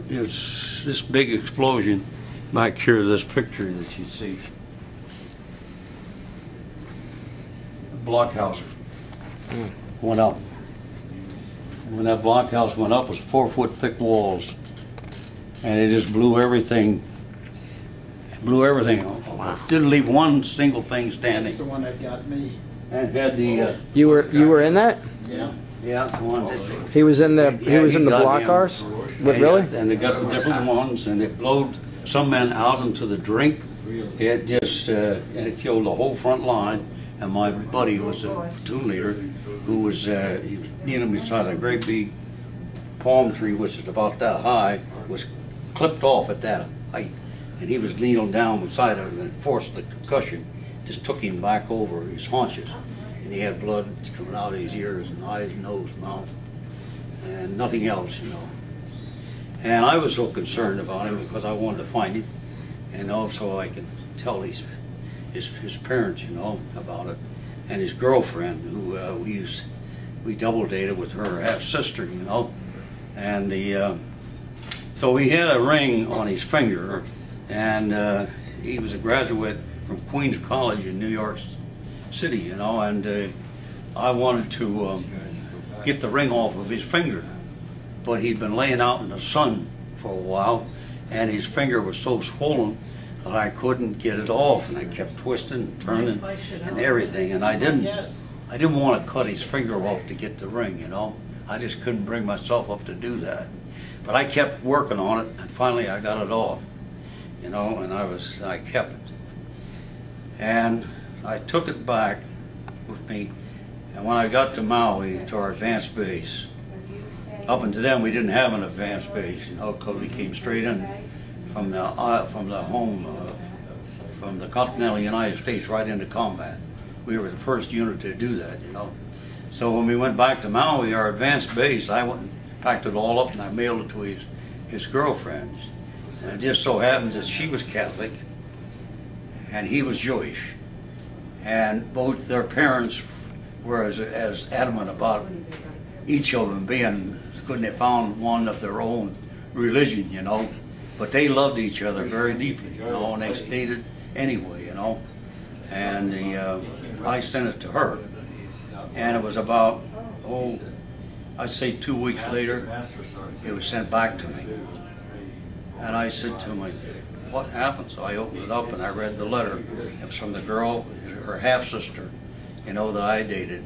It's this big explosion back here, this picture that you see. The blockhouse went up. When that blockhouse went up, it was 4-foot thick walls, and it just blew everything. Blew everything. Wow. Didn't leave one single thing standing. That's the one that got me. And had the. You were in that? Yeah. Yeah, that's the one. He was in the block cars. What, really? And they got the different ones, and it blowed some men out into the drink. It just and it killed the whole front line. And my buddy was a platoon leader, who was he was kneeling beside a great big palm tree, which is about that high, was clipped off at that height, and he was kneeling down beside it, and it forced the concussion, just took him back over his haunches, and he had blood coming out of his ears and eyes, nose, mouth, and nothing else, you know. And I was so concerned about him because I wanted to find him, and also I could tell his parents, you know, about it, and his girlfriend, who we double dated with her half sister, you know, and so he had a ring on his finger, and he was a graduate from Queens College in New York City, you know, and I wanted to get the ring off of his finger, but he'd been laying out in the sun for a while, and his finger was so swollen that I couldn't get it off, and I kept twisting and turning and everything, and I didn't want to cut his finger off to get the ring, you know. I just couldn't bring myself up to do that. But I kept working on it, and finally I got it off, you know, and I kept it. And I took it back with me, and when I got to Maui, to our advanced base, up until then we didn't have an advanced base, you know, because we came straight in from the continental United States right into combat. We were the first unit to do that, you know. So when we went back to Maui, our advanced base, I went and packed it all up and I mailed it to his girlfriend. And it just so happens that she was Catholic and he was Jewish. And both their parents were as adamant about each of them being, couldn't they found one of their own religion, you know. But they loved each other very deeply, you know, and they stated anyway, you know. And I sent it to her, and it was about, I'd say 2 weeks later, it was sent back to me. And I said to him, what happened? So I opened it up and I read the letter. It was from the girl, her half-sister, you know, that I dated,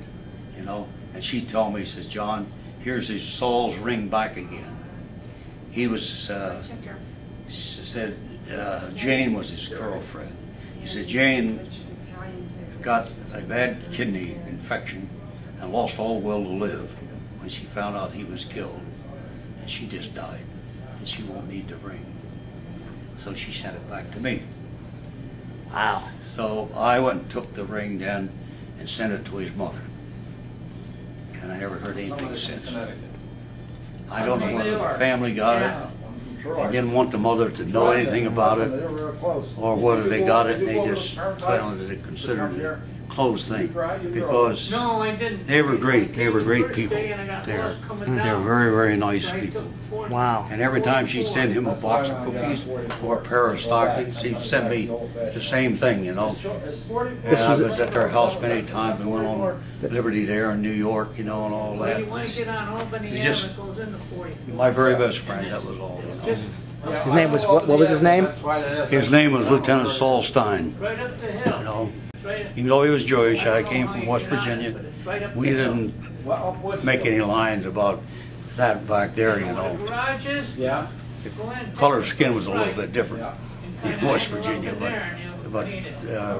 you know. And she told me, says, John, here's his Saul's ring back again. He was, she said, Jane was his girlfriend. He said, Jane got a bad kidney infection and lost all will to live when she found out he was killed. And she just died, and she won't need the ring. So she sent it back to me. Wow. So I went and took the ring then and sent it to his mother. And I never heard anything since. I don't know whether the family got it. They didn't want the mother to know anything about it, or whether they got it and they just found that it considered it a closed thing, because they were great. They were great people. They're very, very nice people. Wow. And every time she'd send him a box of cookies or a pair of stockings, he'd send me the same thing, you know. And I was at their house many times. We went on Liberty there in New York, you know, and all that. He's just my very best friend, that was all, you know. His name was, what was his name? His name was Lieutenant Saul Stein, you know. Even though he was Jewish, I came from West Virginia. We didn't make any lines about that back there, you know. Yeah. Color of skin was a little bit different in West Virginia, but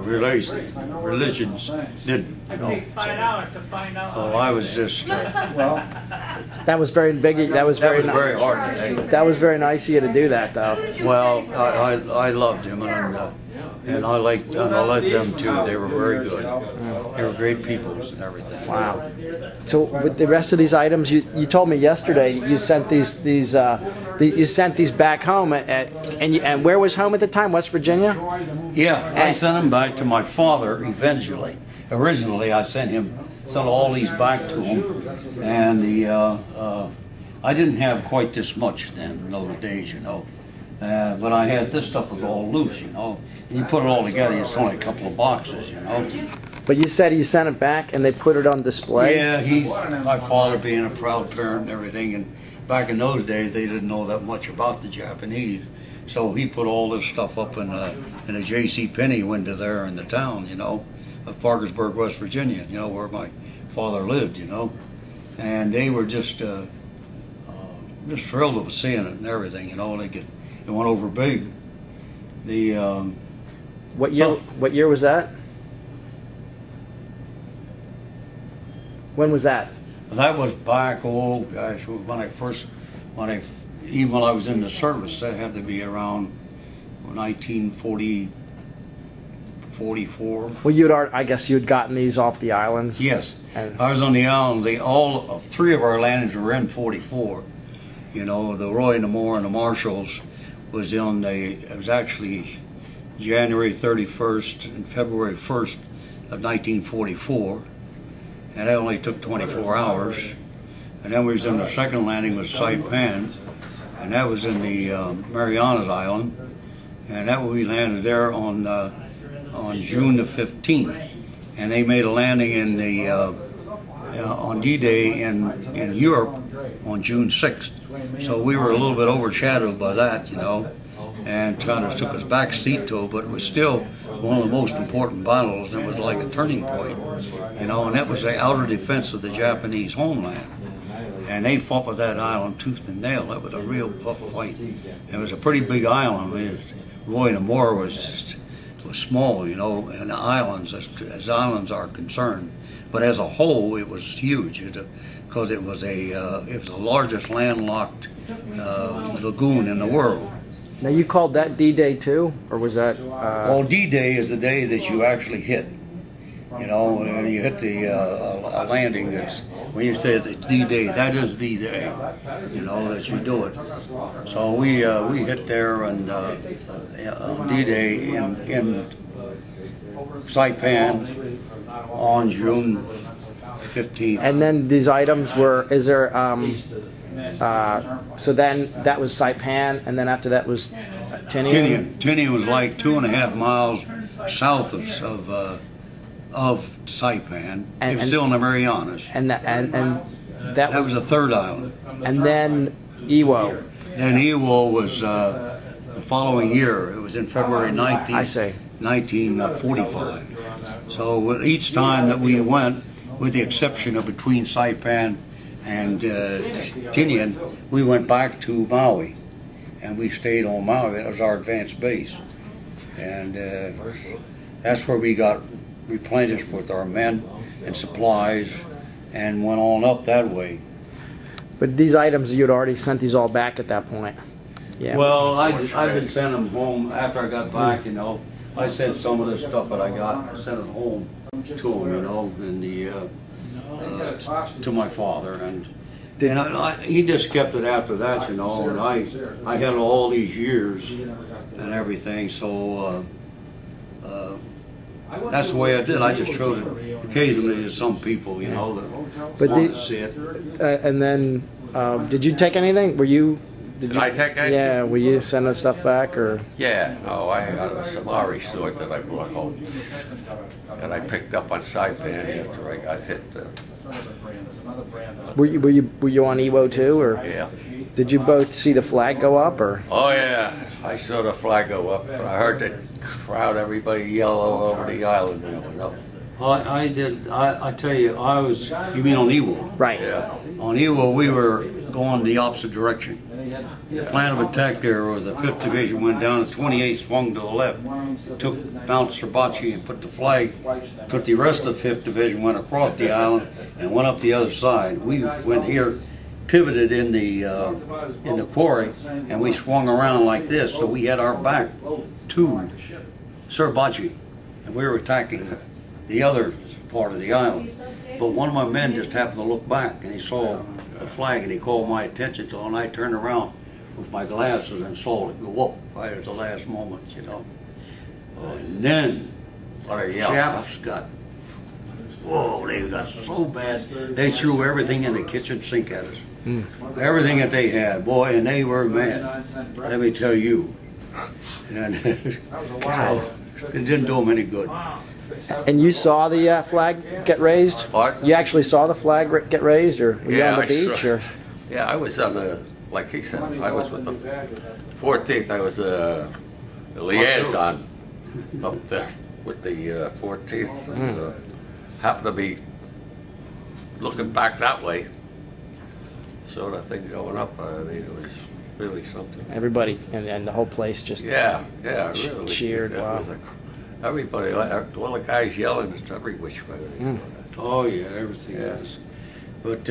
religions didn't, you know. So I was just. That was very big. That was very hard to take. That was very nice of you to do that, though. Well, I loved him, and I liked them too. They were very good. They were great people and everything. Wow. So with the rest of these items, you told me yesterday you sent you sent these back home and where was home at the time? West Virginia? Yeah, I sent them back to my father eventually. Originally, I sent all these back to him, and I didn't have quite this much then in those days, you know. But I had, this stuff was all loose, you know. And you put it all together, it's only a couple of boxes, you know. But you said you sent it back and they put it on display? Yeah, my father being a proud parent and everything, and back in those days they didn't know that much about the Japanese. So he put all this stuff up in a J.C. Penney window there in the town, you know, of Parkersburg, West Virginia, you know, where my father lived, you know. And they were just thrilled with seeing it and everything, you know. It went over big. What year was that? When was that? That was back, oh gosh, even when I was in the service, that had to be around 1940, 44. Well, I guess you'd gotten these off the islands? Yes, and I was on the island. Three of our landings were in 44. You know, the Roy and the Moore and the Marshalls was it was actually January 31st and February 1st of 1944. And that only took 24 hours. And then we was in the second landing with Saipan, and that was in the Marianas Island, and that we landed there on June the 15th. And they made a landing in on D-Day in Europe on June 6th. So we were a little bit overshadowed by that, you know, and kind of took us back seat to it, but it was still one of the most important battles. It was like a turning point, you know, and that was the outer defense of the Japanese homeland. And they fought with that island tooth and nail. That was a real tough fight. It was a pretty big island. Roy and Moore was small, you know, and the islands, as islands are concerned. But as a whole, it was huge because it was the largest landlocked lagoon in the world. Now you called that D-Day too, or was that? Well, D-Day is the day that you actually hit. You know, when you hit the landing. When you say it's D-Day, that is D-Day. You know, that you do it. So we hit there and on D-Day in Saipan on June 15th. And then these items were, so then that was Saipan, and then after that was Tinian? Tinian was like 2.5 miles south of Saipan. It was still in the Marianas. And that was the third island. And then Iwo. Then Iwo was the following year. It was in February 1945. So each time that we went, with the exception of between Saipan and Tinian, we went back to Maui, and we stayed on Maui. That was our advanced base, and that's where we got replenished with our men and supplies, and went on up that way. But these items, you'd already sent these all back at that point. Yeah. Well, I've been sending them home after I got back. You know, I sent some of the stuff that I got. I sent it home to them. You know, and to my father, and he just kept it after that, you know. And I had it all these years and everything, so that's the way I did. I just showed it occasionally to some people, you know, that wanted to see it. And then, did you take anything? Did I take anything? Yeah, were you sending stuff back, or? Yeah. Oh, I had a Samari sword that I brought home, that I picked up on Saipan after I got hit. Were you on Iwo too, or? Yeah. Did you both see the flag go up, or? Oh yeah, I saw the flag go up. I heard the crowd, everybody yell all over the island. You know. I did. I tell you, you mean on Iwo? Right. Yeah. On Iwo, we were going the opposite direction. The plan of attack there was the 5th Division went down, the 28th swung to the left, bounced Hibachi and put the flag, took the rest of the 5th Division, went across the island and went up the other side. We went here, pivoted in the quarry, and we swung around like this, so we had our back to Suribachi, and we were attacking the other part of the island. But one of my men just happened to look back, and he saw the flag, and he called my attention to it, and I turned around with my glasses and saw it go up right at the last moment, you know. And then the Japs got, whoa, they got so bad, they threw everything in the kitchen sink at us. Everything that they had, boy, and they were mad. Let me tell you. And God. it didn't do them any good. And you saw the flag get raised? What? You actually saw the flag get raised, or were you on the I beach? saw- Or Yeah, I was on the, like he said, I was with the 14th. I was the liaison up there with the 14th. And, happened to be looking back that way. So the thing going up, I mean, it was really something. everybody and the whole place just Yeah, really. cheered, That wow. was everybody, all the guys yelling every which way. Oh yeah, everything Yeah. was. But